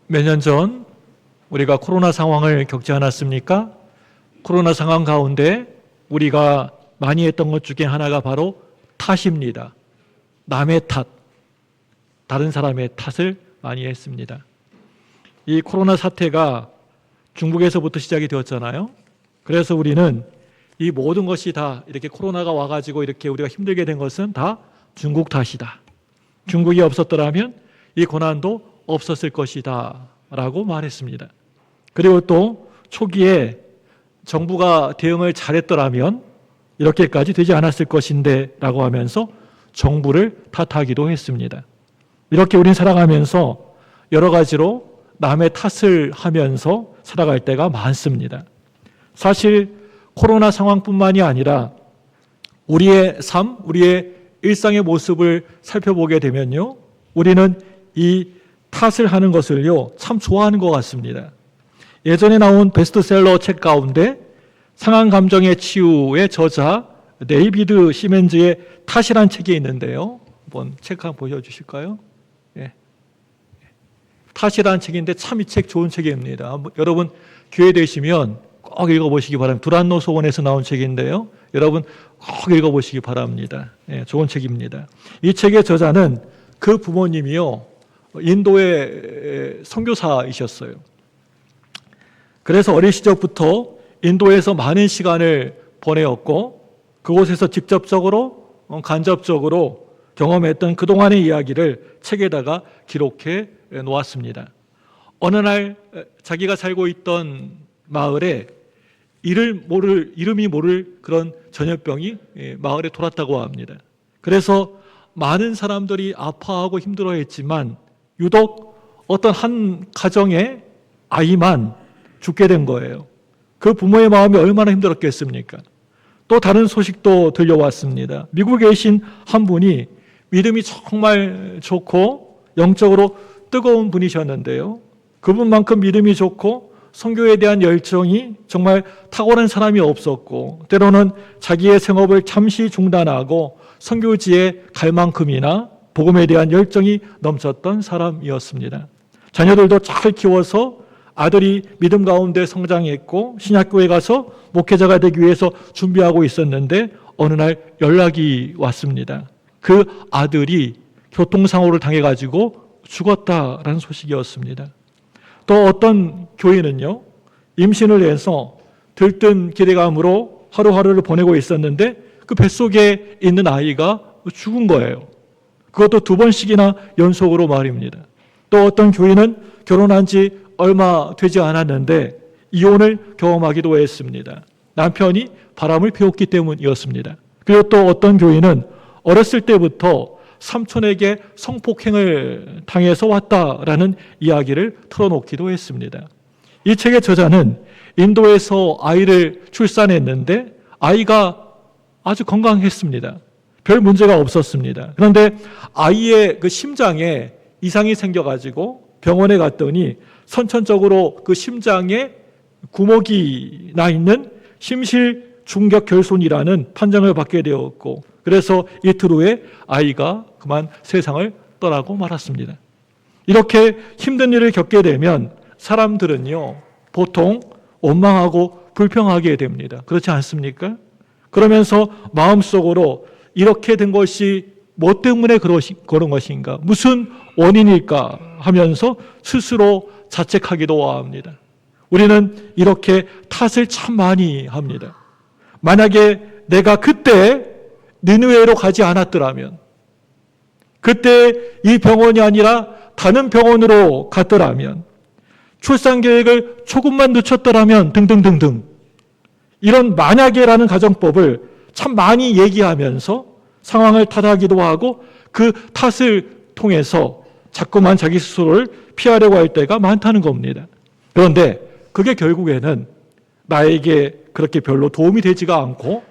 몇 년 전 우리가 코로나 상황을 겪지 않았습니까? 코로나 상황 가운데 우리가 많이 했던 것 중에 하나가 바로 탓입니다. 남의 탓, 다른 사람의 탓을 많이 했습니다. 이 코로나 사태가 중국에서부터 시작이 되었잖아요. 그래서 우리는 이 모든 것이 다 이렇게 코로나가 와가지고 이렇게 우리가 힘들게 된 것은 다 중국 탓이다. 중국이 없었더라면 이 고난도 없었을 것이다 라고 말했습니다. 그리고 또 초기에 정부가 대응을 잘했더라면 이렇게까지 되지 않았을 것인데 라고 하면서 정부를 탓하기도 했습니다. 이렇게 우린 살아가면서 여러 가지로 남의 탓을 하면서 살아갈 때가 많습니다. 사실 코로나 상황뿐만이 아니라 우리의 삶, 우리의 일상의 모습을 살펴보게 되면요, 우리는 이 탓을 하는 것을요 참 좋아하는 것 같습니다. 예전에 나온 베스트셀러 책 가운데 상한 감정의 치유의 저자 데이비드 시멘즈의 탓이란 책이 있는데요. 한번 책 한번 보여주실까요? 예. 탓이란 책인데 참 이 책 좋은 책입니다. 여러분 기회 되시면 꼭 읽어보시기 바랍니다. 두란노 소원에서 나온 책인데요. 여러분 꼭 읽어보시기 바랍니다. 예, 좋은 책입니다. 이 책의 저자는 그 부모님이요 인도의 선교사이셨어요. 그래서 어린 시절부터 인도에서 많은 시간을 보내었고 그곳에서 직접적으로 간접적으로 경험했던 그동안의 이야기를 책에다가 기록해 놓았습니다. 어느 날 자기가 살고 있던 마을에 이름이 모를 그런 전염병이 마을에 돌았다고 합니다. 그래서 많은 사람들이 아파하고 힘들어했지만 유독 어떤 한 가정의 아이만 죽게 된 거예요. 그 부모의 마음이 얼마나 힘들었겠습니까? 또 다른 소식도 들려왔습니다. 미국에 계신 한 분이 믿음이 정말 좋고 영적으로 뜨거운 분이셨는데요. 그분만큼 믿음이 좋고 선교에 대한 열정이 정말 탁월한 사람이 없었고 때로는 자기의 생업을 잠시 중단하고 선교지에 갈 만큼이나 복음에 대한 열정이 넘쳤던 사람이었습니다. 자녀들도 잘 키워서 아들이 믿음 가운데 성장했고 신약교회 가서 목회자가 되기 위해서 준비하고 있었는데 어느 날 연락이 왔습니다. 그 아들이 교통사고를 당해가지고 죽었다라는 소식이었습니다. 또 어떤 교회는요 임신을 해서 들뜬 기대감으로 하루하루를 보내고 있었는데 그 뱃속에 있는 아이가 죽은 거예요. 그것도 2번씩이나 연속으로 말입니다. 또 어떤 교회는 결혼한 지 얼마 되지 않았는데 이혼을 경험하기도 했습니다. 남편이 바람을 피웠기 때문이었습니다. 그리고 또 어떤 교회는 어렸을 때부터 삼촌에게 성폭행을 당해서 왔다라는 이야기를 털어놓기도 했습니다. 이 책의 저자는 인도에서 아이를 출산했는데 아이가 아주 건강했습니다. 별 문제가 없었습니다. 그런데 아이의 그 심장에 이상이 생겨가지고 병원에 갔더니 선천적으로 그 심장에 구멍이 나 있는 심실중격결손이라는 판정을 받게 되었고 그래서 이틀 후에 아이가 그만 세상을 떠나고 말았습니다. 이렇게 힘든 일을 겪게 되면 사람들은요 보통 원망하고 불평하게 됩니다. 그렇지 않습니까? 그러면서 마음속으로 이렇게 된 것이 뭐 때문에 그런 것인가? 무슨 원인일까? 하면서 스스로 자책하기도 합니다. 우리는 이렇게 탓을 참 많이 합니다. 만약에 내가 그때 니느웨로 가지 않았더라면, 그때 이 병원이 아니라 다른 병원으로 갔더라면, 출산 계획을 조금만 늦췄더라면 등등등등 이런 만약에라는 가정법을 참 많이 얘기하면서 상황을 탓하기도 하고 그 탓을 통해서 자꾸만 자기 스스로를 피하려고 할 때가 많다는 겁니다. 그런데 그게 결국에는 나에게 그렇게 별로 도움이 되지가 않고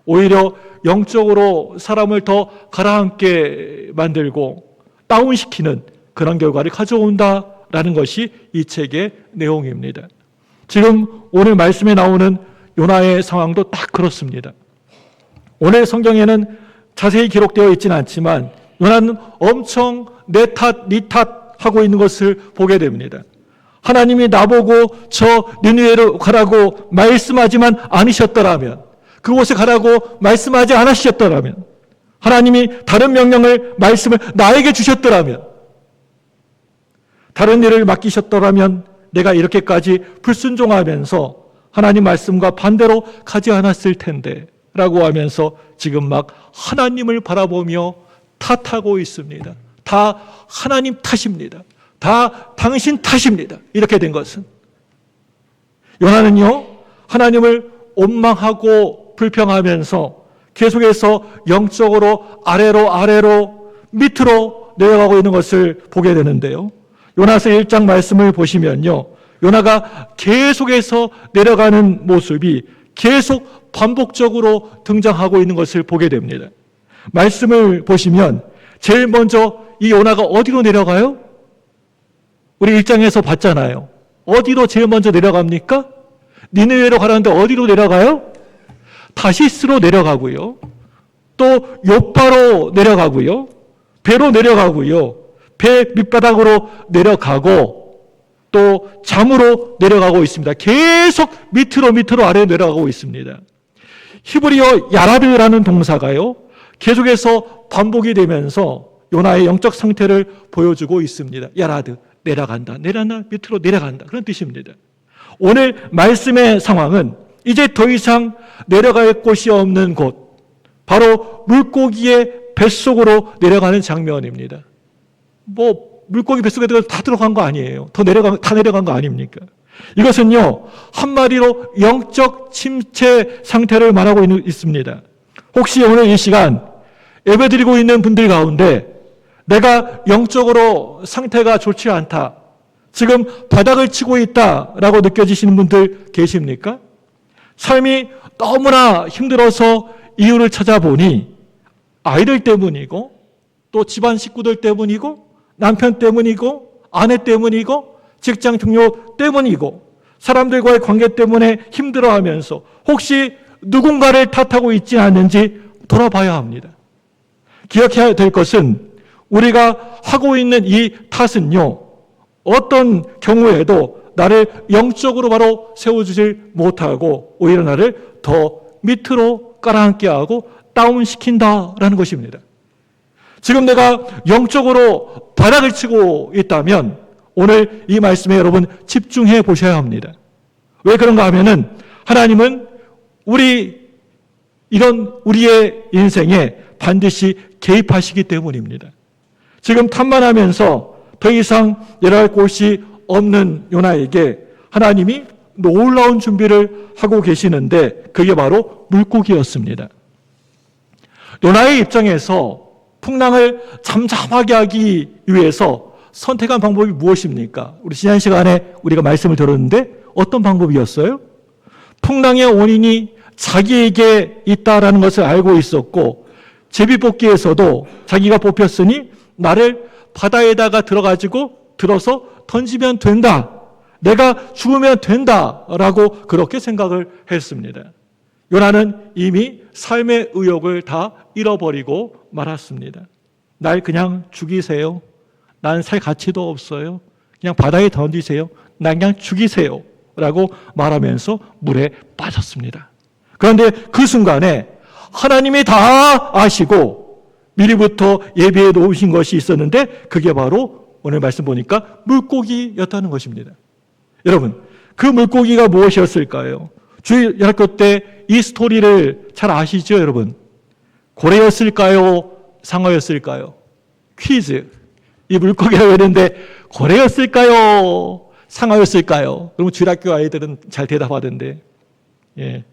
오히려 영적으로 사람을 더 가라앉게 만들고 다운시키는 그런 결과를 가져온다라는 것이 이 책의 내용입니다. 지금 오늘 말씀에 나오는 요나의 상황도 딱 그렇습니다. 오늘 성경에는 자세히 기록되어 있지는 않지만 요나는 엄청 내 탓, 네 탓 하고 있는 것을 보게 됩니다. 하나님이 나보고 저 니느웨로 가라고 말씀하지만 않으셨더라면, 그곳에 가라고 말씀하지 않으셨더라면, 하나님이 다른 말씀을 나에게 주셨더라면, 다른 일을 맡기셨더라면 내가 이렇게까지 불순종하면서 하나님 말씀과 반대로 가지 않았을 텐데 라고 하면서 지금 막 하나님을 바라보며 탓하고 있습니다. 다 하나님 탓입니다. 다 당신 탓입니다. 이렇게 된 것은. 요나는요, 하나님을 원망하고 불평하면서 계속해서 영적으로 아래로 밑으로 내려가고 있는 것을 보게 되는데요. 요나서 1장 말씀을 보시면요, 요나가 계속해서 내려가는 모습이 계속 반복적으로 등장하고 있는 것을 보게 됩니다. 말씀을 보시면 제일 먼저 이 요나가 어디로 내려가요? 우리 1장에서 봤잖아요. 어디로 제일 먼저 내려갑니까? 니느웨로 가라는데 어디로 내려가요? 다시스로 내려가고요. 또 요빠로 내려가고요. 배로 내려가고요. 배 밑바닥으로 내려가고 또 잠으로 내려가고 있습니다. 계속 밑으로 아래로 내려가고 있습니다. 히브리어 야라드라는 동사가요, 계속해서 반복이 되면서 요나의 영적 상태를 보여주고 있습니다. 야라드, 내려간다, 밑으로 내려간다, 그런 뜻입니다. 오늘 말씀의 상황은 이제 더 이상 내려갈 곳이 없는 곳, 바로 물고기의 뱃속으로 내려가는 장면입니다. 물고기 뱃속에 다 들어간 거 아니에요. 다 내려간 거 아닙니까? 이것은요, 한마디로 영적 침체 상태를 말하고 있습니다. 혹시 오늘 이 시간 예배드리고 있는 분들 가운데 내가 영적으로 상태가 좋지 않다, 지금 바닥을 치고 있다라고 느껴지시는 분들 계십니까? 삶이 너무나 힘들어서 이유를 찾아보니 아이들 때문이고 또 집안 식구들 때문이고 남편 때문이고 아내 때문이고 직장 동료 때문이고 사람들과의 관계 때문에 힘들어하면서 혹시 누군가를 탓하고 있지 않는지 돌아봐야 합니다. 기억해야 될 것은 우리가 하고 있는 이 탓은요, 어떤 경우에도 나를 영적으로 바로 세워주질 못하고 오히려 나를 더 밑으로 깔아앉게 하고 다운시킨다라는 것입니다. 지금 내가 영적으로 바닥을 치고 있다면 오늘 이 말씀에 여러분 집중해 보셔야 합니다. 왜 그런가 하면은 하나님은 우리의 인생에 반드시 개입하시기 때문입니다. 지금 탐만하면서 더 이상 내려갈 곳이 없는 요나에게 하나님이 놀라운 준비를 하고 계시는데 그게 바로 물고기였습니다. 요나의 입장에서 풍랑을 잠잠하게 하기 위해서 선택한 방법이 무엇입니까? 우리 지난 시간에 우리가 말씀을 들었는데 어떤 방법이었어요? 풍랑의 원인이 자기에게 있다라는 것을 알고 있었고 제비뽑기에서도 자기가 뽑혔으니 나를 바다에다가 들어서 던지면 된다. 내가 죽으면 된다라고 그렇게 생각을 했습니다. 요나는 이미 삶의 의욕을 다 잃어버리고 말았습니다. 날 그냥 죽이세요. 난 살 가치도 없어요. 그냥 바다에 던지세요. 난 그냥 죽이세요. 라고 말하면서 물에 빠졌습니다. 그런데 그 순간에 하나님이 다 아시고 미리부터 예비해 놓으신 것이 있었는데 그게 바로 오늘 말씀 보니까 물고기였다는 것입니다. 여러분, 그 물고기가 무엇이었을까요? 주일학교 때 이 스토리를 잘 아시죠, 여러분? 고래였을까요? 상어였을까요? 퀴즈. 이 물고기라고 했는데 고래였을까요? 상어였을까요? 그러면 주일학교 아이들은 잘 대답하던데. 예.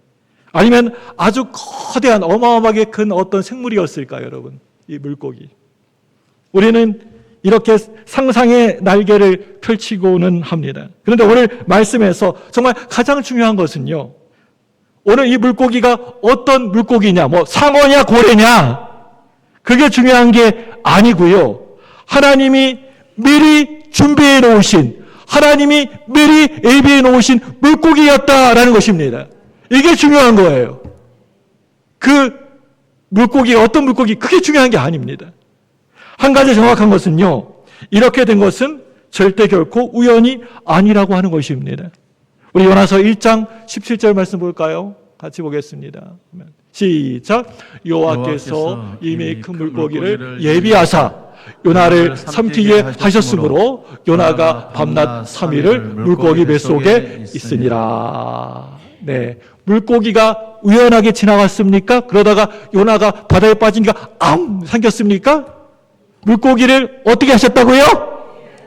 아니면 아주 거대한 어마어마하게 큰 어떤 생물이었을까요, 여러분? 이 물고기. 우리는 이렇게 상상의 날개를 펼치고는 합니다. 그런데 오늘 말씀에서 정말 가장 중요한 것은요, 오늘 이 물고기가 어떤 물고기냐, 상어냐, 고래냐, 그게 중요한 게 아니고요. 하나님이 미리 준비해 놓으신, 하나님이 미리 예비해 놓으신 물고기였다라는 것입니다. 이게 중요한 거예요. 그 물고기가 어떤 물고기, 그게 중요한 게 아닙니다. 한 가지 정확한 것은요, 이렇게 된 것은 절대 결코 우연이 아니라고 하는 것입니다. 우리 요나서 1장 17절 말씀 볼까요? 같이 보겠습니다. 시작. 여호와께서 이미 큰 물고기를 예비하사 요나를 삼키게 하셨으므로 요나가 밤낮 3일을 물고기 뱃속에 있으니라. 네, 물고기가 우연하게 지나갔습니까? 그러다가 요나가 바다에 빠지니까 삼켰습니까? 물고기를 어떻게 하셨다고요?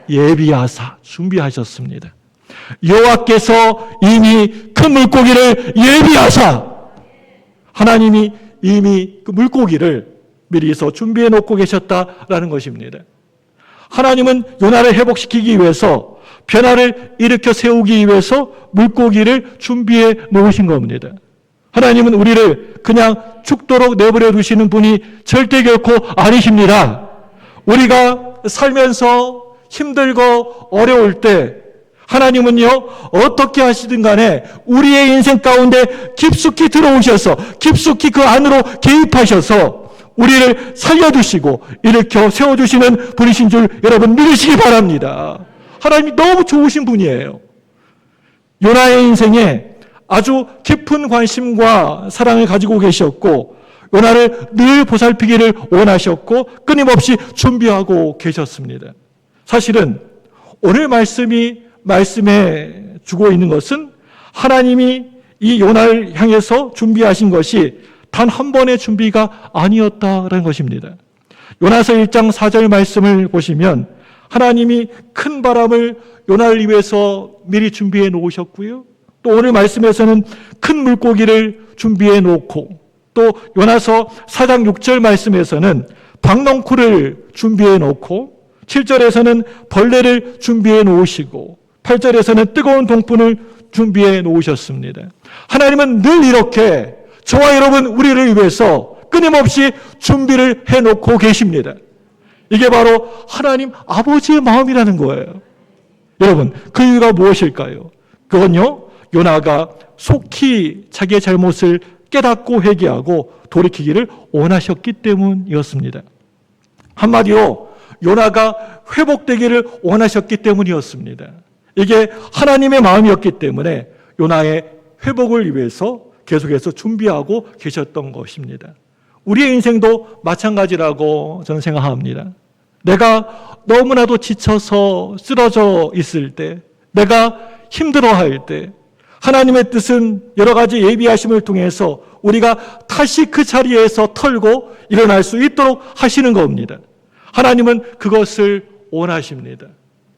예비하사, 준비하셨습니다. 여호와께서 이미 큰 물고기를 예비하사, 하나님이 이미 그 물고기를 미리서 준비해 놓고 계셨다라는 것입니다. 하나님은 요나를 회복시키기 위해서, 변화를 일으켜 세우기 위해서 물고기를 준비해 놓으신 겁니다. 하나님은 우리를 그냥 죽도록 내버려 두시는 분이 절대 결코 아니십니다. 우리가 살면서 힘들고 어려울 때 하나님은요, 어떻게 하시든 간에 우리의 인생 가운데 깊숙이 들어오셔서 깊숙이 그 안으로 개입하셔서 우리를 살려주시고 일으켜 세워주시는 분이신 줄 여러분 믿으시기 바랍니다. 하나님이 너무 좋으신 분이에요. 요나의 인생에 아주 깊은 관심과 사랑을 가지고 계셨고 요나를 늘 보살피기를 원하셨고 끊임없이 준비하고 계셨습니다. 사실은 오늘 말씀에 주고 있는 것은 하나님이 이 요나를 향해서 준비하신 것이 단 한 번의 준비가 아니었다라는 것입니다. 요나서 1장 4절 말씀을 보시면 하나님이 큰 바람을 요나를 위해서 미리 준비해 놓으셨고요. 또 오늘 말씀에서는 큰 물고기를 준비해 놓고 또 요나서 4장 6절 말씀에서는 박넝쿨을 준비해 놓고 7절에서는 벌레를 준비해 놓으시고 8절에서는 뜨거운 동fun을 준비해 놓으셨습니다. 하나님은 늘 이렇게 저와 여러분 우리를 위해서 끊임없이 준비를 해놓고 계십니다. 이게 바로 하나님 아버지의 마음이라는 거예요. 여러분, 그 이유가 무엇일까요? 그건요, 요나가 속히 자기의 잘못을 깨닫고 회개하고 돌이키기를 원하셨기 때문이었습니다. 한마디로 요나가 회복되기를 원하셨기 때문이었습니다. 이게 하나님의 마음이었기 때문에 요나의 회복을 위해서 계속해서 준비하고 계셨던 것입니다. 우리의 인생도 마찬가지라고 저는 생각합니다. 내가 너무나도 지쳐서 쓰러져 있을 때, 내가 힘들어할 때 하나님의 뜻은 여러 가지 예비하심을 통해서 우리가 다시 그 자리에서 털고 일어날 수 있도록 하시는 겁니다. 하나님은 그것을 원하십니다.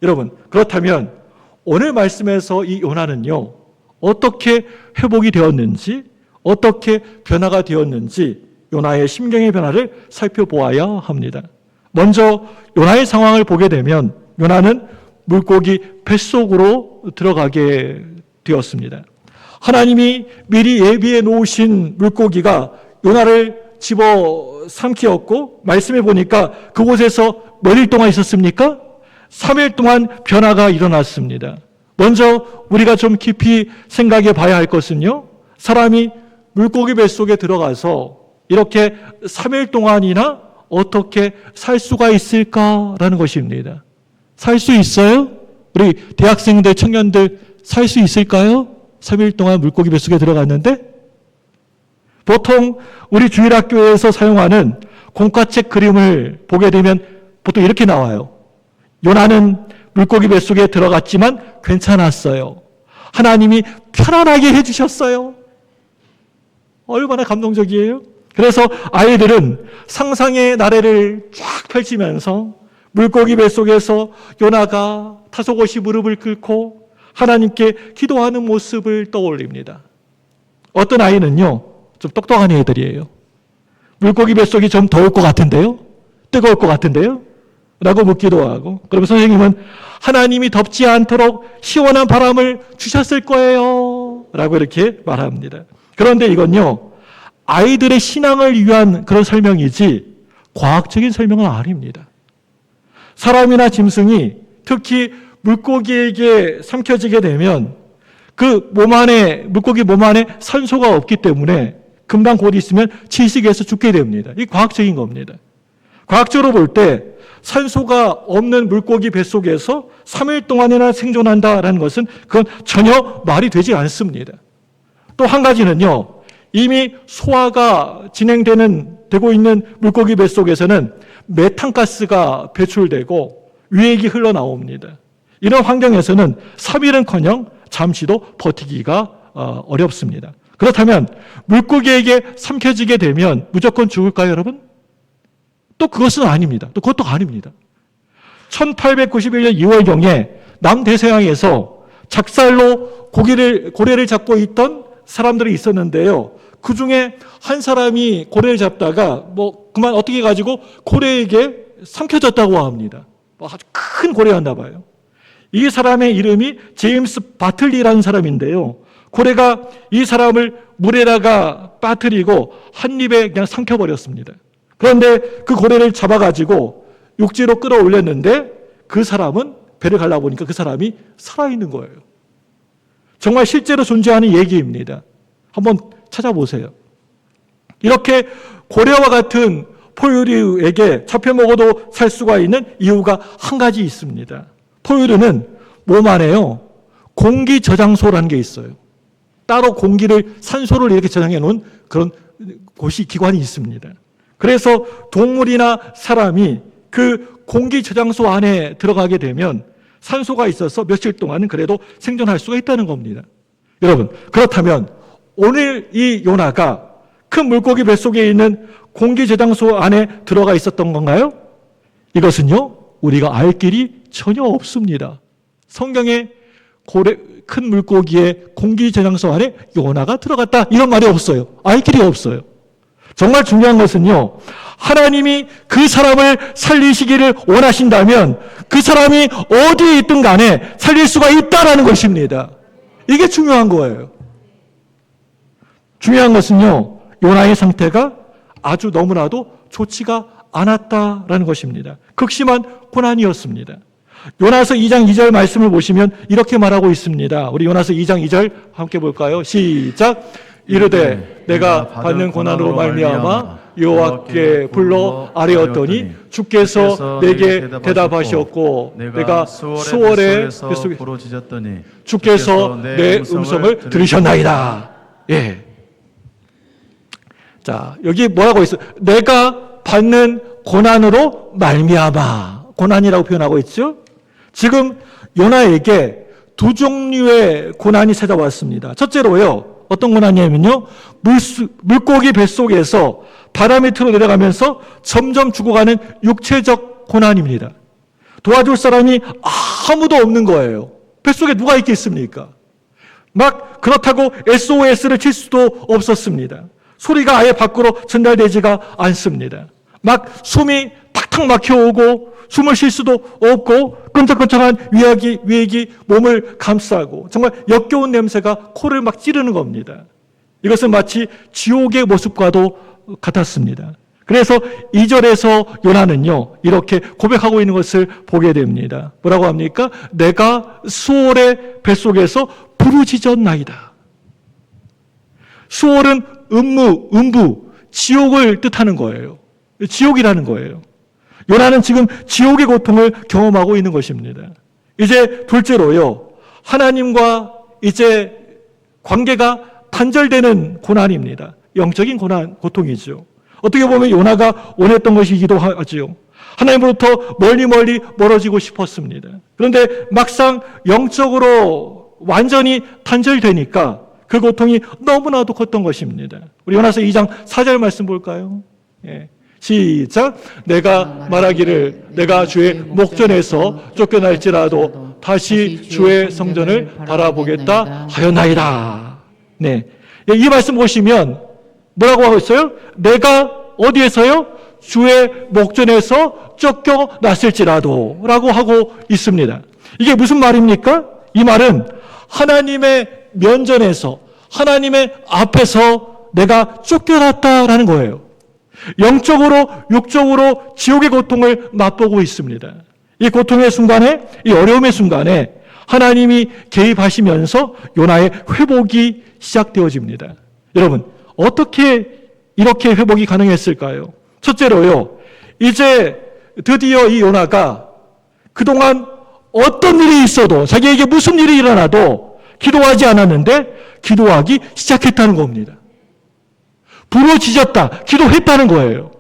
여러분, 그렇다면 오늘 말씀에서 이 요나는요, 어떻게 회복이 되었는지, 어떻게 변화가 되었는지 요나의 심경의 변화를 살펴보아야 합니다. 먼저 요나의 상황을 보게 되면 요나는 물고기 뱃속으로 들어가게 되었습니다. 하나님이 미리 예비해 놓으신 물고기가 요나를 집어 삼키었고 말씀해 보니까 그곳에서 몇 일 동안 있었습니까? 3일 동안 변화가 일어났습니다. 먼저 우리가 좀 깊이 생각해 봐야 할 것은요, 사람이 물고기 뱃속에 들어가서 이렇게 3일 동안이나 어떻게 살 수가 있을까라는 것입니다. 살 수 있어요? 우리 대학생들, 청년들 살 수 있을까요? 3일 동안 물고기 뱃속에 들어갔는데? 보통 우리 주일학교에서 사용하는 공과책 그림을 보게 되면 보통 이렇게 나와요. 요나는 물고기 뱃속에 들어갔지만 괜찮았어요. 하나님이 편안하게 해주셨어요. 얼마나 감동적이에요? 그래서 아이들은 상상의 나래를 쫙 펼치면서 물고기 뱃속에서 요나가 타속옷이 무릎을 꿇고 하나님께 기도하는 모습을 떠올립니다. 어떤 아이는요, 좀 똑똑한 애들이에요. 물고기 뱃속이 좀 더울 것 같은데요? 뜨거울 것 같은데요? 라고 묻기도 하고, 그러면 선생님은 하나님이 덥지 않도록 시원한 바람을 주셨을 거예요 라고 이렇게 말합니다. 그런데 이건요, 아이들의 신앙을 위한 그런 설명이지 과학적인 설명은 아닙니다. 사람이나 짐승이 특히 물고기에게 삼켜지게 되면 그 물고기 몸 안에 산소가 없기 때문에 금방 곧 있으면 질식해서 죽게 됩니다. 이 과학적인 겁니다. 과학적으로 볼 때 산소가 없는 물고기 뱃속에서 3일 동안이나 생존한다라는 것은 그건 전혀 말이 되지 않습니다. 또 한 가지는요, 이미 소화가 되고 있는 물고기 뱃속에서는 메탄가스가 배출되고 유액이 흘러나옵니다. 이런 환경에서는 3일은커녕 잠시도 버티기가 어렵습니다. 그렇다면 물고기에게 삼켜지게 되면 무조건 죽을까요, 여러분? 또 그것은 아닙니다. 또 그것도 아닙니다. 1891년 2월경에 남대서양에서 작살로 고래를 잡고 있던 사람들이 있었는데요. 그 중에 한 사람이 고래를 잡다가 그만 어떻게 해가지고 고래에게 삼켜졌다고 합니다. 아주 큰 고래였나 봐요. 이 사람의 이름이 제임스 바틀리라는 사람인데요. 고래가 이 사람을 물에다가 빠뜨리고 한 입에 그냥 삼켜버렸습니다. 그런데 그 고래를 잡아가지고 육지로 끌어올렸는데 그 사람은 배를 갈라보니까 그 사람이 살아있는 거예요. 정말 실제로 존재하는 얘기입니다. 한번 찾아보세요. 이렇게 고래와 같은 포유류에게 잡혀 먹어도 살 수가 있는 이유가 한 가지 있습니다. 포유류는 몸 안에요, 공기 저장소라는 게 있어요. 따로 산소를 이렇게 저장해 놓은 그런 기관이 있습니다. 그래서 동물이나 사람이 그 공기 저장소 안에 들어가게 되면 산소가 있어서 며칠 동안은 그래도 생존할 수가 있다는 겁니다. 여러분, 그렇다면 오늘 이 요나가 큰 물고기 뱃속에 있는 공기 저장소 안에 들어가 있었던 건가요? 이것은요, 우리가 알 길이 전혀 없습니다. 성경에 큰 물고기의 공기 저장소 안에 요나가 들어갔다, 이런 말이 없어요. 알 길이 없어요. 정말 중요한 것은요, 하나님이 그 사람을 살리시기를 원하신다면 그 사람이 어디에 있든 간에 살릴 수가 있다라는 것입니다. 이게 중요한 거예요. 중요한 것은요, 요나의 상태가 아주 너무나도 좋지가 않았다라는 것입니다. 극심한 고난이었습니다. 요나서 2장 2절 말씀을 보시면 이렇게 말하고 있습니다. 우리 요나서 2장 2절 함께 볼까요? 시작. 이르되 내가 받는 고난으로 말미암아 여호와께 불러 아뢰었더니 주께서 내게 대답하셨고 내가 수월의 뱃속에 부르짖었더니 주께서 내 음성을 들으셨나이다. 예. 자, 여기 뭐라고 있어요? 내가 받는 고난으로 말미암아. 고난이라고 표현하고 있죠? 지금 요나에게 두 종류의 고난이 찾아왔습니다. 첫째로요, 어떤 고난이냐면요, 물고기 뱃속에서 바다 밑으로 내려가면서 점점 죽어가는 육체적 고난입니다. 도와줄 사람이 아무도 없는 거예요. 뱃속에 누가 있겠습니까? 그렇다고 SOS를 칠 수도 없었습니다. 소리가 아예 밖으로 전달되지가 않습니다. 숨이 탁탁 막혀오고 숨을 쉴 수도 없고 끈적끈적한 위액이 몸을 감싸고 정말 역겨운 냄새가 코를 찌르는 겁니다. 이것은 마치 지옥의 모습과도 같았습니다. 그래서 2절에서 요나는요, 이렇게 고백하고 있는 것을 보게 됩니다. 뭐라고 합니까? 내가 수월의 뱃속에서 부르짖었나이다. 수월은 음부, 지옥을 뜻하는 거예요. 지옥이라는 거예요. 요나는 지금 지옥의 고통을 경험하고 있는 것입니다. 이제 둘째로요, 하나님과 이제 관계가 단절되는 고난입니다. 영적인 고통이죠. 어떻게 보면 요나가 원했던 것이기도 하죠. 하나님으로부터 멀리 멀어지고 싶었습니다. 그런데 막상 영적으로 완전히 단절되니까 그 고통이 너무나도 컸던 것입니다. 우리 요나서 2장 4절 말씀 볼까요? 예. 시작. 내가 말하기를 내가 주의 목전에서 쫓겨날지라도 다시 주의 성전을 바라보겠다 하였나이다. 네. 이 말씀 보시면 뭐라고 하고 있어요? 내가 어디에서요? 주의 목전에서 쫓겨났을지라도 라고 하고 있습니다. 이게 무슨 말입니까? 이 말은 하나님의 면전에서 하나님의 앞에서 내가 쫓겨났다라는 거예요. 영적으로 육적으로 지옥의 고통을 맛보고 있습니다. 이 고통의 순간에, 이 어려움의 순간에 하나님이 개입하시면서 요나의 회복이 시작되어집니다. 여러분, 어떻게 이렇게 회복이 가능했을까요? 첫째로요, 이제 드디어 이 요나가 그동안 어떤 일이 있어도 자기에게 무슨 일이 일어나도 기도하지 않았는데 기도하기 시작했다는 겁니다. 부러지졌다. 기도했다는 거예요.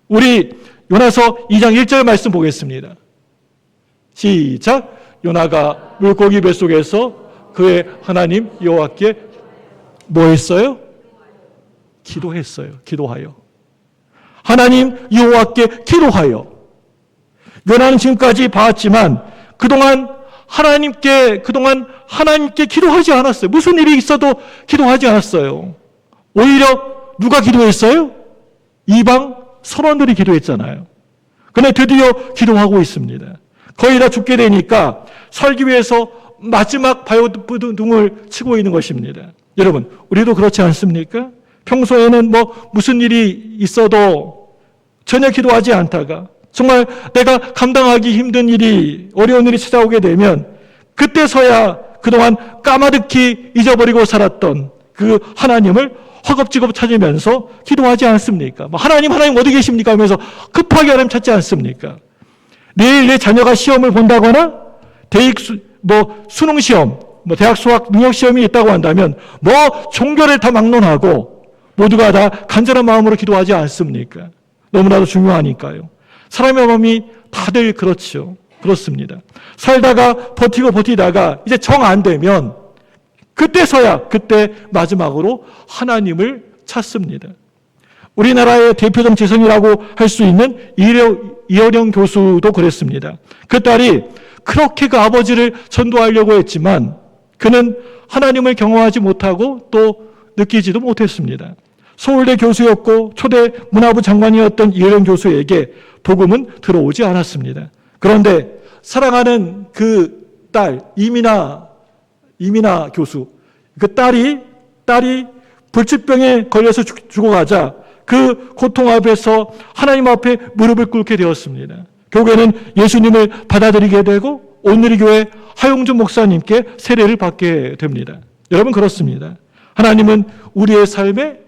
우리 요나서 2장 1절 말씀 보겠습니다. 시작. 요나가 물고기 뱃속에서 그의 하나님 여호와께 뭐 했어요? 기도했어요. 기도하여. 하나님 여호와께 기도하여. 요나는 지금까지 봐왔지만 그동안 하나님께 기도하지 않았어요. 무슨 일이 있어도 기도하지 않았어요. 오히려 누가 기도했어요? 이방 선원들이 기도했잖아요. 그런데 드디어 기도하고 있습니다. 거의 다 죽게 되니까 살기 위해서 마지막 발버둥을 치고 있는 것입니다. 여러분, 우리도 그렇지 않습니까? 평소에는 무슨 일이 있어도 전혀 기도하지 않다가 정말 내가 감당하기 힘든 일이, 어려운 일이 찾아오게 되면 그때서야 그동안 까마득히 잊어버리고 살았던 그 하나님을 허겁지겁 찾으면서 기도하지 않습니까? 하나님 어디 계십니까? 하면서 급하게 하나님 찾지 않습니까? 내일 내 자녀가 시험을 본다거나 수능 시험, 대학 수학 능력 시험이 있다고 한다면 종교를 다 막론하고 모두가 다 간절한 마음으로 기도하지 않습니까? 너무나도 중요하니까요. 사람의 마음이 다들 그렇죠. 그렇습니다. 살다가 버티다가 이제 정 안 되면 그때 마지막으로 하나님을 찾습니다. 우리나라의 대표적 재성이라고 할 수 있는 이어령 교수도 그랬습니다. 그 딸이 그렇게 그 아버지를 전도하려고 했지만 그는 하나님을 경험하지 못하고 또 느끼지도 못했습니다. 서울대 교수였고 초대 문화부 장관이었던 이어령 교수에게 복음은 들어오지 않았습니다. 그런데 사랑하는 그 딸 이민아 교수, 그 딸이 불치병에 걸려서 죽어가자 그 고통 앞에서 하나님 앞에 무릎을 꿇게 되었습니다. 결국에는 예수님을 받아들이게 되고 온누리교회 하용준 목사님께 세례를 받게 됩니다. 여러분, 그렇습니다. 하나님은 우리의 삶에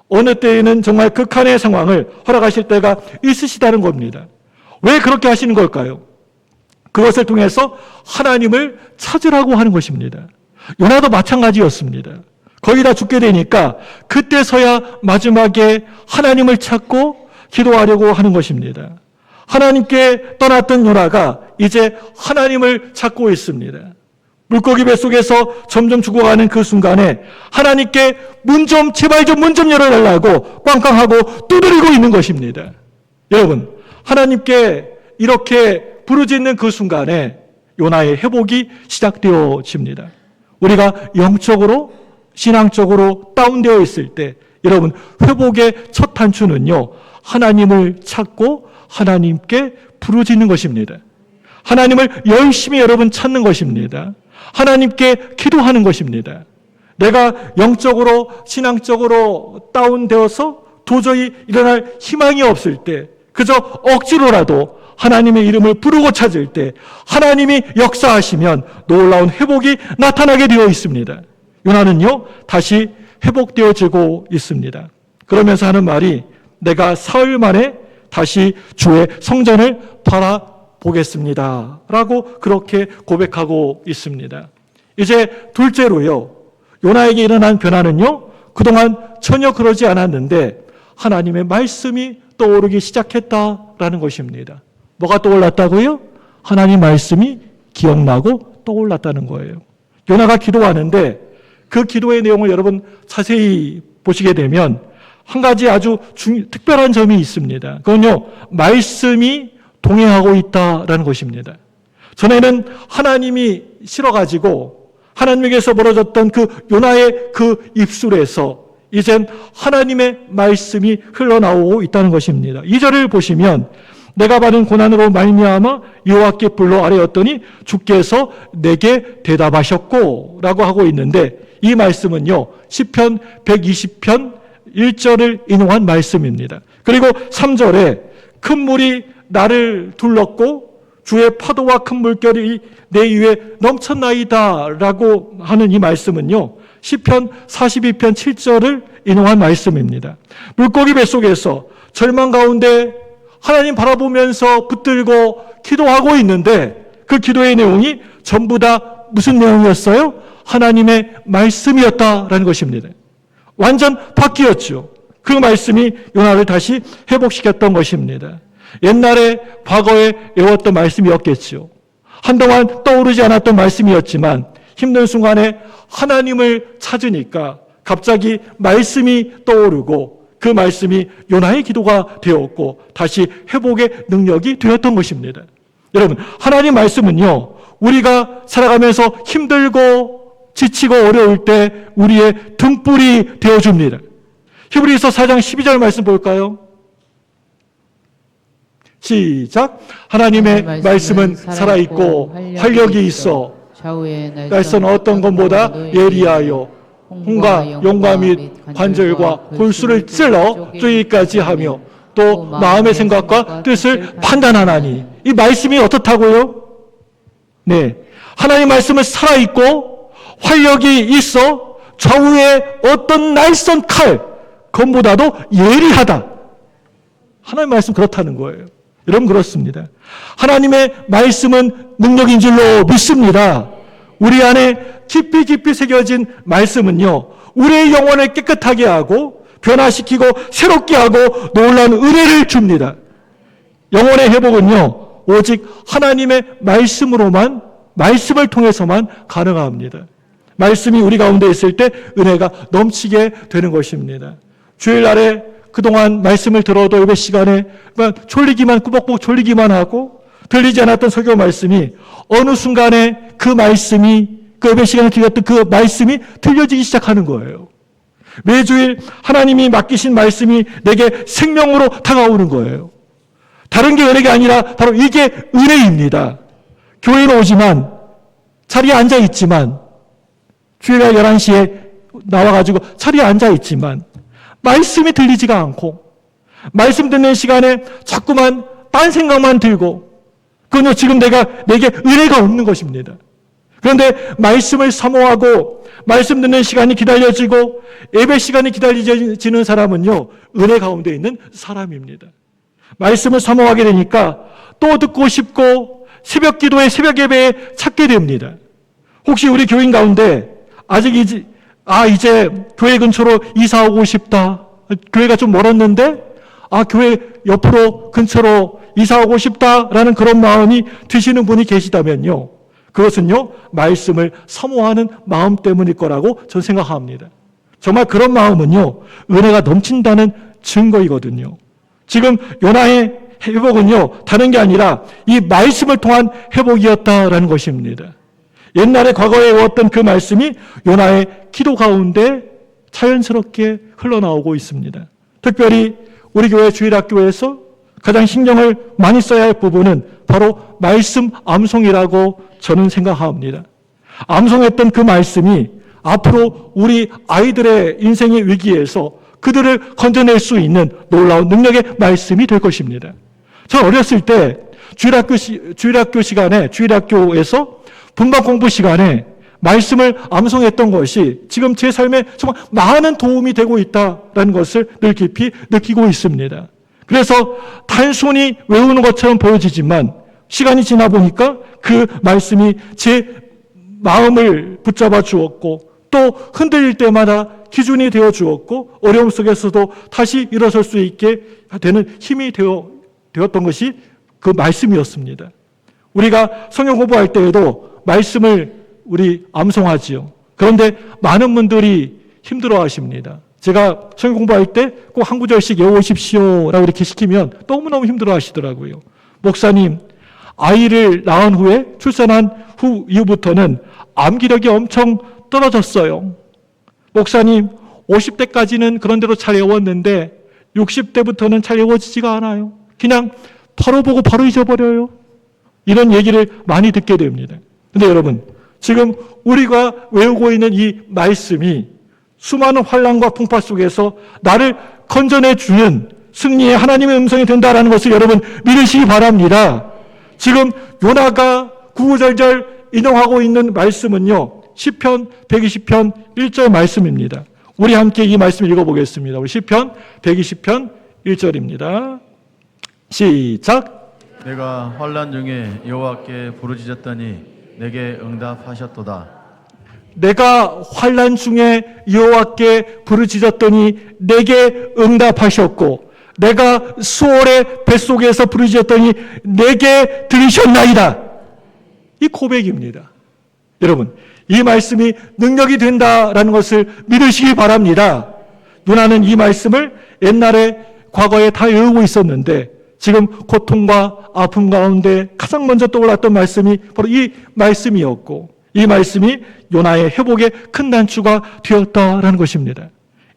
어느 때에는 정말 극한의 상황을 허락하실 때가 있으시다는 겁니다. 왜 그렇게 하시는 걸까요? 그것을 통해서 하나님을 찾으라고 하는 것입니다. 요나도 마찬가지였습니다. 거의 다 죽게 되니까 그때서야 마지막에 하나님을 찾고 기도하려고 하는 것입니다. 하나님께 떠났던 요나가 이제 하나님을 찾고 있습니다. 물고기 뱃속에서 점점 죽어가는 그 순간에 하나님께 제발 문 좀 열어달라고 꽝꽝하고 두드리고 있는 것입니다. 여러분, 하나님께 이렇게 부르짖는 그 순간에 요나의 회복이 시작되어집니다. 우리가 영적으로, 신앙적으로 다운되어 있을 때 여러분, 회복의 첫 단추는요, 하나님을 찾고 하나님께 부르짖는 것입니다. 하나님을 열심히 여러분 찾는 것입니다. 하나님께 기도하는 것입니다. 내가 영적으로, 신앙적으로 다운되어서 도저히 일어날 희망이 없을 때 그저 억지로라도 하나님의 이름을 부르고 찾을 때 하나님이 역사하시면 놀라운 회복이 나타나게 되어 있습니다. 요나는요, 다시 회복되어지고 있습니다. 그러면서 하는 말이 내가 사흘 만에 다시 주의 성전을 바라보겠습니다. 라고 그렇게 고백하고 있습니다. 이제 둘째로요, 요나에게 일어난 변화는요, 그동안 전혀 그러지 않았는데 하나님의 말씀이 떠오르기 시작했다라는 것입니다. 뭐가 떠올랐다고요? 하나님 말씀이 기억나고 떠올랐다는 거예요. 요나가 기도하는데 그 기도의 내용을 여러분 자세히 보시게 되면 한 가지 아주 특별한 점이 있습니다. 그건요, 말씀이 동행하고 있다라는 것입니다. 전에는 하나님이 싫어가지고 하나님에게서 벌어졌던 그 요나의 그 입술에서 이젠 하나님의 말씀이 흘러나오고 있다는 것입니다. 2절을 보시면 내가 받은 고난으로 말미암아 여호와께 불러 아뢰었더니 주께서 내게 대답하셨고 라고 하고 있는데 이 말씀은요, 시편 120편 1절을 인용한 말씀입니다. 그리고 3절에 큰 물이 나를 둘렀고 주의 파도와 큰 물결이 내 위에 넘쳤나이다 라고 하는 이 말씀은요, 시편 42편 7절을 인용한 말씀입니다. 물고기 뱃속에서 절망 가운데 하나님 바라보면서 붙들고 기도하고 있는데 그 기도의 내용이 전부 다 무슨 내용이었어요? 하나님의 말씀이었다라는 것입니다. 완전 바뀌었죠. 그 말씀이 요나를 다시 회복시켰던 것입니다. 옛날에 과거에 외웠던 말씀이었겠죠. 한동안 떠오르지 않았던 말씀이었지만 힘든 순간에 하나님을 찾으니까 갑자기 말씀이 떠오르고 그 말씀이 요나의 기도가 되었고 다시 회복의 능력이 되었던 것입니다. 여러분, 하나님 말씀은요, 우리가 살아가면서 힘들고 지치고 어려울 때 우리의 등불이 되어줍니다. 히브리서 4장 12절 말씀 볼까요? 시작. 하나님의 말씀은 살아있고 활력이 있어 날선 어떤 것보다 예리하여 홍과 용과 및 관절과 골수를 찔러 쪼이기까지 하며 또 마음의 생각과 뜻을 판단하나니. 이 말씀이 어떻다고요? 네, 하나님 말씀은 살아있고 활력이 있어 좌우에 어떤 날선 칼 검보다도 예리하다. 하나님 말씀 그렇다는 거예요. 여러분, 그렇습니다. 하나님의 말씀은 능력인 줄로 믿습니다. 우리 안에 깊이 깊이 새겨진 말씀은요, 우리의 영혼을 깨끗하게 하고 변화시키고 새롭게 하고 놀라운 은혜를 줍니다. 영혼의 회복은요, 오직 하나님의 말씀으로만, 말씀을 통해서만 가능합니다. 말씀이 우리 가운데 있을 때 은혜가 넘치게 되는 것입니다. 주일날에 그동안 말씀을 들어도 예배 시간에 졸리기만, 꾸벅꾸벅 졸리기만 하고 들리지 않았던 설교 말씀이 어느 순간에 그 말씀이, 그 예배 시간에 들렸던 그 말씀이 들려지기 시작하는 거예요. 매주일 하나님이 맡기신 말씀이 내게 생명으로 다가오는 거예요. 다른 게 은혜가 아니라 바로 이게 은혜입니다. 교회는 오지만, 자리에 앉아있지만, 주일날 11시에 나와가지고 자리에 앉아있지만, 말씀이 들리지가 않고, 말씀 듣는 시간에 자꾸만 딴 생각만 들고, 그건요, 지금 내게 은혜가 없는 것입니다. 그런데 말씀을 사모하고, 말씀 듣는 시간이 기다려지고, 예배 시간이 기다려지는 사람은요, 은혜 가운데 있는 사람입니다. 말씀을 사모하게 되니까 또 듣고 싶고, 새벽 기도에 새벽 예배에 찾게 됩니다. 혹시 우리 교인 가운데 아직 이제 교회 근처로 이사 오고 싶다. 교회가 좀 멀었는데, 교회 옆으로 근처로 이사 오고 싶다라는 그런 마음이 드시는 분이 계시다면요, 그것은요, 말씀을 사모하는 마음 때문일 거라고 저는 생각합니다. 정말 그런 마음은요, 은혜가 넘친다는 증거이거든요. 지금 요나의 회복은요, 다른 게 아니라 이 말씀을 통한 회복이었다라는 것입니다. 옛날에 과거에 외웠던 그 말씀이 요나의 기도 가운데 자연스럽게 흘러나오고 있습니다. 특별히 우리 교회 주일학교에서 가장 신경을 많이 써야 할 부분은 바로 말씀 암송이라고 저는 생각합니다. 암송했던 그 말씀이 앞으로 우리 아이들의 인생의 위기에서 그들을 건져낼 수 있는 놀라운 능력의 말씀이 될 것입니다. 저 어렸을 때 주일학교 시간에, 주일학교에서 분반 공부 시간에 말씀을 암송했던 것이 지금 제 삶에 정말 많은 도움이 되고 있다는 것을 늘 깊이 느끼고 있습니다. 그래서 단순히 외우는 것처럼 보여지지만 시간이 지나 보니까 그 말씀이 제 마음을 붙잡아 주었고, 또 흔들릴 때마다 기준이 되어 주었고, 어려움 속에서도 다시 일어설 수 있게 되는 힘이 되었던 것이 그 말씀이었습니다. 우리가 성경 공부할 때에도 말씀을 우리 암송하지요. 그런데 많은 분들이 힘들어 하십니다. 제가 성경 공부할 때 꼭 한 구절씩 외우십시오라고 이렇게 시키면 너무너무 힘들어 하시더라고요. 목사님, 아이를 낳은 후에, 출산한 이후부터는 암기력이 엄청 떨어졌어요. 목사님, 50대까지는 그런 대로 잘 외웠는데 60대부터는 잘 외워지지가 않아요. 그냥 바로 보고 바로 잊어버려요. 이런 얘기를 많이 듣게 됩니다. 근데 여러분, 지금 우리가 외우고 있는 이 말씀이 수많은 환난과 풍파 속에서 나를 건져내주는 승리의 하나님의 음성이 된다는 것을 여러분 믿으시기 바랍니다. 지금 요나가 구구절절 인용하고 있는 말씀은요, 시편 120편 1절 말씀입니다. 우리 함께 이 말씀 읽어보겠습니다. 우리 시편 120편 1절입니다. 시작. 내가 환난 중에 여호와께 부르짖었더니 내게 응답하셨도다. 내가 환난 중에 여호와께 부르짖었더니 내게 응답하셨고 내가 수월의 뱃속에서 부르짖었더니 내게 들으셨나이다. 이 고백입니다. 여러분, 이 말씀이 능력이 된다라는 것을 믿으시기 바랍니다. 누나는 이 말씀을 옛날에 과거에 다 외우고 있었는데 지금 고통과 아픔 가운데 가장 먼저 떠올랐던 말씀이 바로 이 말씀이었고 이 말씀이 요나의 회복에 큰 단추가 되었다라는 것입니다.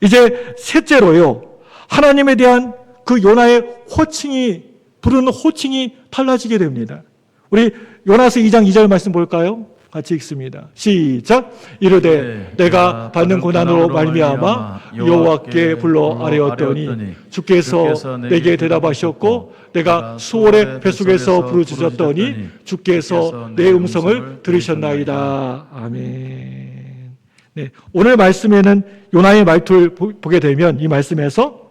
이제 셋째로요, 하나님에 대한 그 요나의 호칭이, 부르는 호칭이 달라지게 됩니다. 우리 요나서 2장 2절 말씀 볼까요? 같이 읽습니다. 시작. 이르되 내가 받는 고난으로 말미암아 여호와께 불러 아뢰었더니 주께서 내게 대답하셨고 내가 수월의 뱃속에서 부르짖었더니 주께서 내 음성을 들으셨나이다. 아멘. 네, 오늘 말씀에는 요나의 말투를 보게 되면 이 말씀에서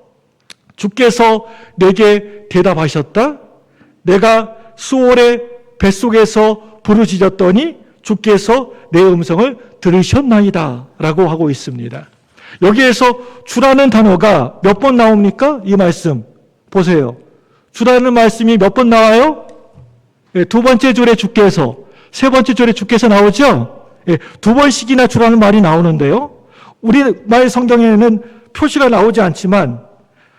주께서 내게 대답하셨다. 내가 수월의 뱃속에서 부르짖었더니 주께서 내 음성을 들으셨나이다 라고 하고 있습니다. 여기에서 주라는 단어가 몇 번 나옵니까? 이 말씀 보세요. 주라는 말씀이 몇 번 나와요? 네, 두 번째 줄에 주께서, 세 번째 줄에 주께서 나오죠? 네, 두 번씩이나 주라는 말이 나오는데요. 우리말 성경에는 표시가 나오지 않지만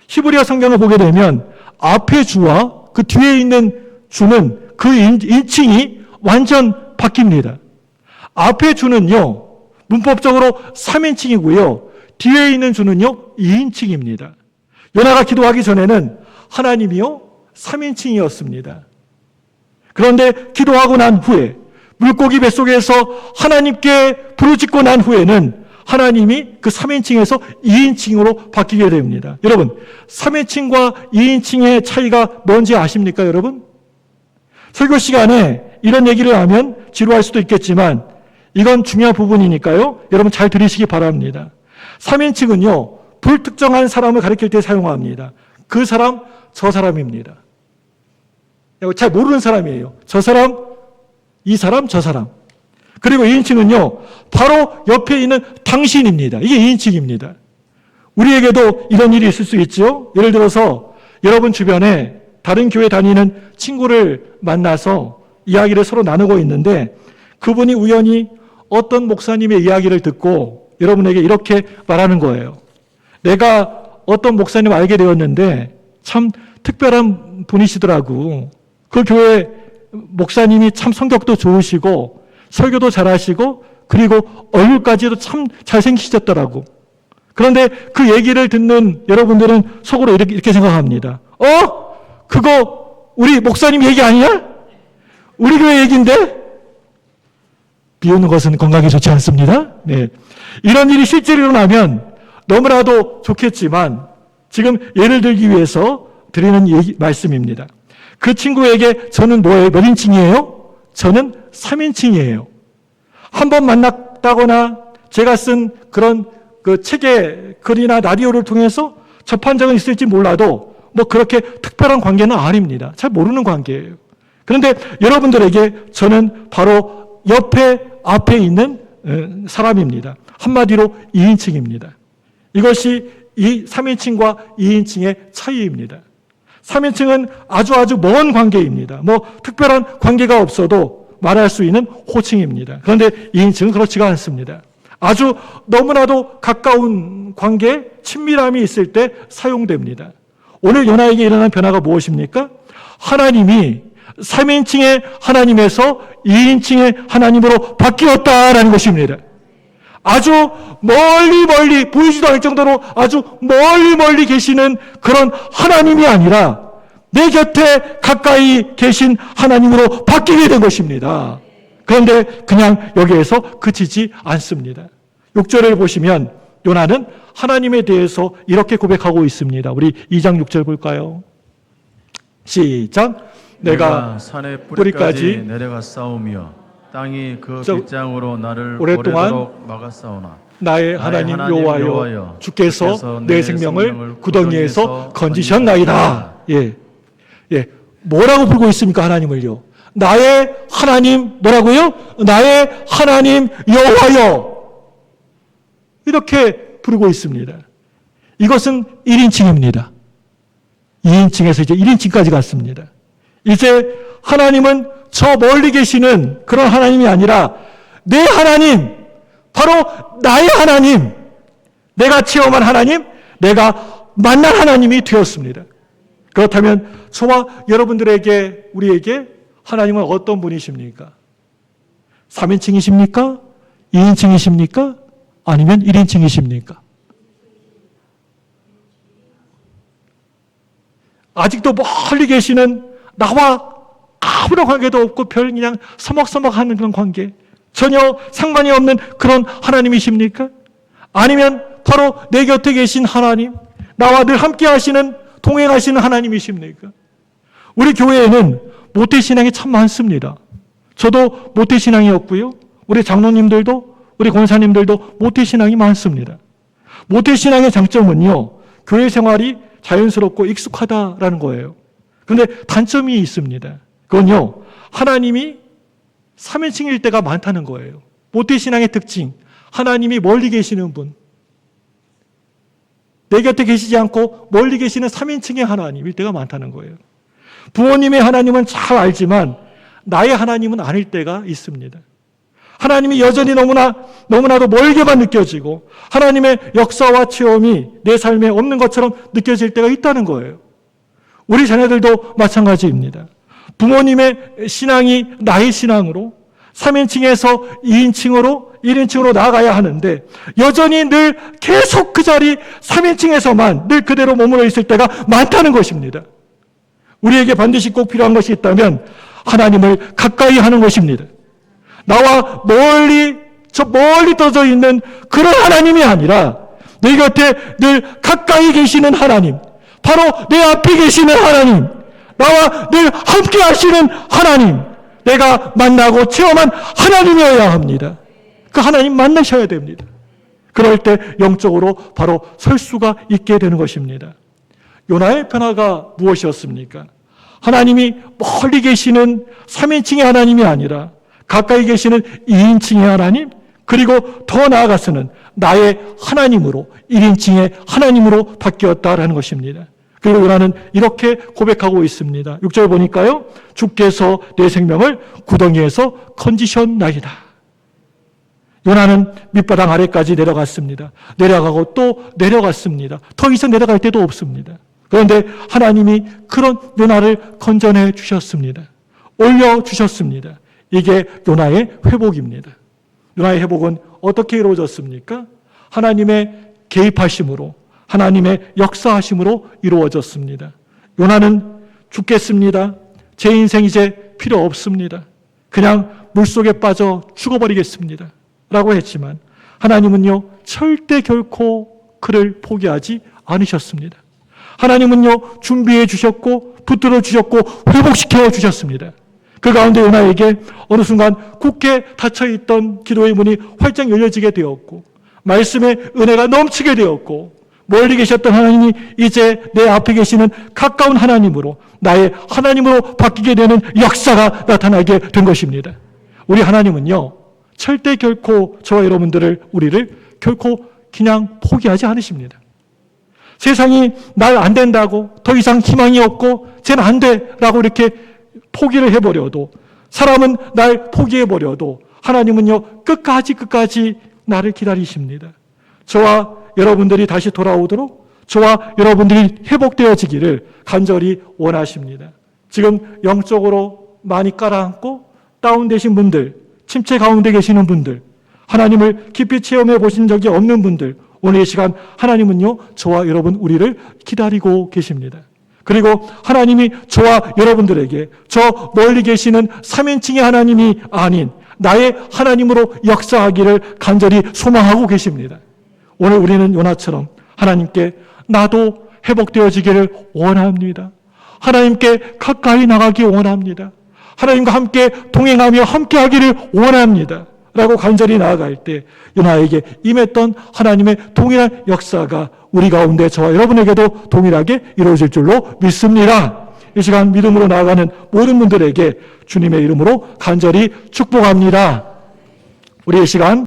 히브리어 성경을 보게 되면 앞에 주와 그 뒤에 있는 주는 그 인칭이 완전 바뀝니다. 앞에 주는요, 문법적으로 3인칭이고요. 뒤에 있는 주는요, 2인칭입니다. 요나가 기도하기 전에는 하나님이요, 3인칭이었습니다. 그런데 기도하고 난 후에, 물고기 뱃속에서 하나님께 부르짖고 난 후에는 하나님이 그 3인칭에서 2인칭으로 바뀌게 됩니다. 여러분, 3인칭과 2인칭의 차이가 뭔지 아십니까, 여러분? 설교 시간에 이런 얘기를 하면 지루할 수도 있겠지만 이건 중요한 부분이니까요. 여러분 잘 들으시기 바랍니다. 3인칭은요. 불특정한 사람을 가리킬 때 사용합니다. 그 사람, 저 사람입니다. 잘 모르는 사람이에요. 저 사람, 이 사람, 저 사람. 그리고 2인칭은요. 바로 옆에 있는 당신입니다. 이게 2인칭입니다. 우리에게도 이런 일이 있을 수 있죠. 예를 들어서 여러분 주변에 다른 교회 다니는 친구를 만나서 이야기를 서로 나누고 있는데 그분이 우연히 어떤 목사님의 이야기를 듣고 여러분에게 이렇게 말하는 거예요. 내가 어떤 목사님 알게 되었는데 참 특별한 분이시더라고. 그 교회 목사님이 참 성격도 좋으시고 설교도 잘하시고 그리고 얼굴까지도 참 잘생기셨더라고. 그런데 그 얘기를 듣는 여러분들은 속으로 이렇게 생각합니다. 그거 우리 목사님 얘기 아니야? 우리 교회 얘기인데? 비우는 것은 건강에 좋지 않습니다. 네. 이런 일이 실제로 일어나면 너무나도 좋겠지만 지금 예를 들기 위해서 드리는 말씀입니다. 그 친구에게 저는 뭐예요? 몇 인칭이에요? 저는 3인칭이에요. 한 번 만났다거나 제가 쓴 그런 그 책의 글이나 라디오를 통해서 접한 적은 있을지 몰라도 뭐 그렇게 특별한 관계는 아닙니다. 잘 모르는 관계예요. 그런데 여러분들에게 저는 바로 앞에 있는 사람입니다. 한마디로 2인칭입니다. 이것이 이 3인칭과 2인칭의 차이입니다. 3인칭은 아주 먼 관계입니다. 뭐 특별한 관계가 없어도 말할 수 있는 호칭입니다. 그런데 2인칭은 그렇지가 않습니다. 아주 너무나도 가까운 관계, 친밀함이 있을 때 사용됩니다. 오늘 요나에게 일어난 변화가 무엇입니까? 하나님이 3인칭의 하나님에서 2인칭의 하나님으로 바뀌었다라는 것입니다. 아주 멀리 보이지도 않을 정도로 아주 멀리 계시는 그런 하나님이 아니라 내 곁에 가까이 계신 하나님으로 바뀌게 된 것입니다. 그런데 그냥 여기에서 그치지 않습니다. 6절을 보시면 요나는 하나님에 대해서 이렇게 고백하고 있습니다. 우리 2장 6절 볼까요? 시작. 내가 산의 뿌리까지 내려가 싸우며 땅이 그 저 빗장으로 나를 오랫동안 오래도록 막았사오나 나의 하나님 여호와여 주께서 내 생명을 구덩이에서 건지셨나이다. 예. 예, 뭐라고 부르고 있습니까? 하나님을요. 나의 하나님 뭐라고요? 나의 하나님 여호와여. 이렇게 부르고 있습니다. 이것은 1인칭입니다. 2인칭에서 이제 1인칭까지 갔습니다. 이제 하나님은 저 멀리 계시는 그런 하나님이 아니라 내 하나님, 바로 나의 하나님, 내가 체험한 하나님, 내가 만난 하나님이 되었습니다. 그렇다면 저와 여러분들에게, 우리에게 하나님은 어떤 분이십니까? 3인칭이십니까? 2인칭이십니까? 아니면 1인칭이십니까? 아직도 멀리 계시는 나와 아무런 관계도 없고 별 그냥 서먹서먹하는 그런 관계, 전혀 상관이 없는 그런 하나님이십니까? 아니면 바로 내 곁에 계신 하나님, 나와 늘 함께 하시는, 동행하시는 하나님이십니까? 우리 교회에는 모태신앙이 참 많습니다. 저도 모태신앙이었고요. 우리 장로님들도, 우리 권사님들도 모태신앙이 많습니다. 모태신앙의 장점은요, 교회 생활이 자연스럽고 익숙하다라는 거예요. 그런데 단점이 있습니다. 그건요, 하나님이 3인칭일 때가 많다는 거예요. 모태신앙의 특징, 하나님이 멀리 계시는 분, 내 곁에 계시지 않고 멀리 계시는 3인칭의 하나님일 때가 많다는 거예요. 부모님의 하나님은 잘 알지만 나의 하나님은 아닐 때가 있습니다. 하나님이 여전히 너무나도 멀게만 느껴지고 하나님의 역사와 체험이 내 삶에 없는 것처럼 느껴질 때가 있다는 거예요. 우리 자녀들도 마찬가지입니다. 부모님의 신앙이 나의 신앙으로 3인칭에서 2인칭으로 1인칭으로 나아가야 하는데 여전히 늘 계속 그 자리 3인칭에서만 늘 그대로 머물러 있을 때가 많다는 것입니다. 우리에게 반드시 꼭 필요한 것이 있다면 하나님을 가까이 하는 것입니다. 나와 멀리 떨어져 있는 그런 하나님이 아니라 내 곁에 늘 가까이 계시는 하나님, 바로 내 앞에 계시는 하나님, 나와 늘 함께 하시는 하나님, 내가 만나고 체험한 하나님이어야 합니다. 그 하나님 만나셔야 됩니다. 그럴 때 영적으로 바로 설 수가 있게 되는 것입니다. 요나의 변화가 무엇이었습니까? 하나님이 멀리 계시는 3인칭의 하나님이 아니라 가까이 계시는 2인칭의 하나님, 그리고 더 나아가서는 나의 하나님으로 1인칭의 하나님으로 바뀌었다라는 것입니다. 그리고 요나는 이렇게 고백하고 있습니다. 6절 보니까요, 주께서 내 생명을 구덩이에서 건지셨나이다. 요나는 밑바닥 아래까지 내려갔습니다. 내려가고 또 내려갔습니다. 더 이상 내려갈 데도 없습니다. 그런데 하나님이 그런 요나를 건져내 주셨습니다. 올려주셨습니다. 이게 요나의 회복입니다. 요나의 회복은 어떻게 이루어졌습니까? 하나님의 개입하심으로, 하나님의 역사하심으로 이루어졌습니다. 요나는 죽겠습니다. 제 인생 이제 필요 없습니다. 그냥 물속에 빠져 죽어버리겠습니다. 라고 했지만 하나님은요, 절대 결코 그를 포기하지 않으셨습니다. 하나님은요, 준비해 주셨고 붙들어 주셨고 회복시켜 주셨습니다. 그 가운데 요나에게 어느 순간 굳게 닫혀있던 기도의 문이 활짝 열려지게 되었고 말씀의 은혜가 넘치게 되었고 멀리 계셨던 하나님이 이제 내 앞에 계시는 가까운 하나님으로, 나의 하나님으로 바뀌게 되는 역사가 나타나게 된 것입니다. 우리 하나님은요, 절대 결코 저와 여러분들을, 우리를 결코 그냥 포기하지 않으십니다. 세상이 날 안 된다고, 더 이상 희망이 없고 쟤는 안 돼라고 이렇게 포기를 해버려도, 사람은 날 포기해버려도 하나님은요, 끝까지 나를 기다리십니다. 저와 여러분들이 다시 돌아오도록, 저와 여러분들이 회복되어지기를 간절히 원하십니다. 지금 영적으로 많이 깔아앉고 다운되신 분들, 침체 가운데 계시는 분들, 하나님을 깊이 체험해 보신 적이 없는 분들, 오늘 이 시간 하나님은요, 저와 여러분, 우리를 기다리고 계십니다. 그리고 하나님이 저와 여러분들에게 저 멀리 계시는 3인칭의 하나님이 아닌 나의 하나님으로 역사하기를 간절히 소망하고 계십니다. 오늘 우리는 요나처럼 하나님께 나도 회복되어지기를 원합니다. 하나님께 가까이 나가기 원합니다. 하나님과 함께 동행하며 함께 하기를 원합니다. 라고 간절히 나아갈 때 요나에게 임했던 하나님의 동일한 역사가 우리 가운데 저와 여러분에게도 동일하게 이루어질 줄로 믿습니다. 이 시간 믿음으로 나아가는 모든 분들에게 주님의 이름으로 간절히 축복합니다. 우리 이 시간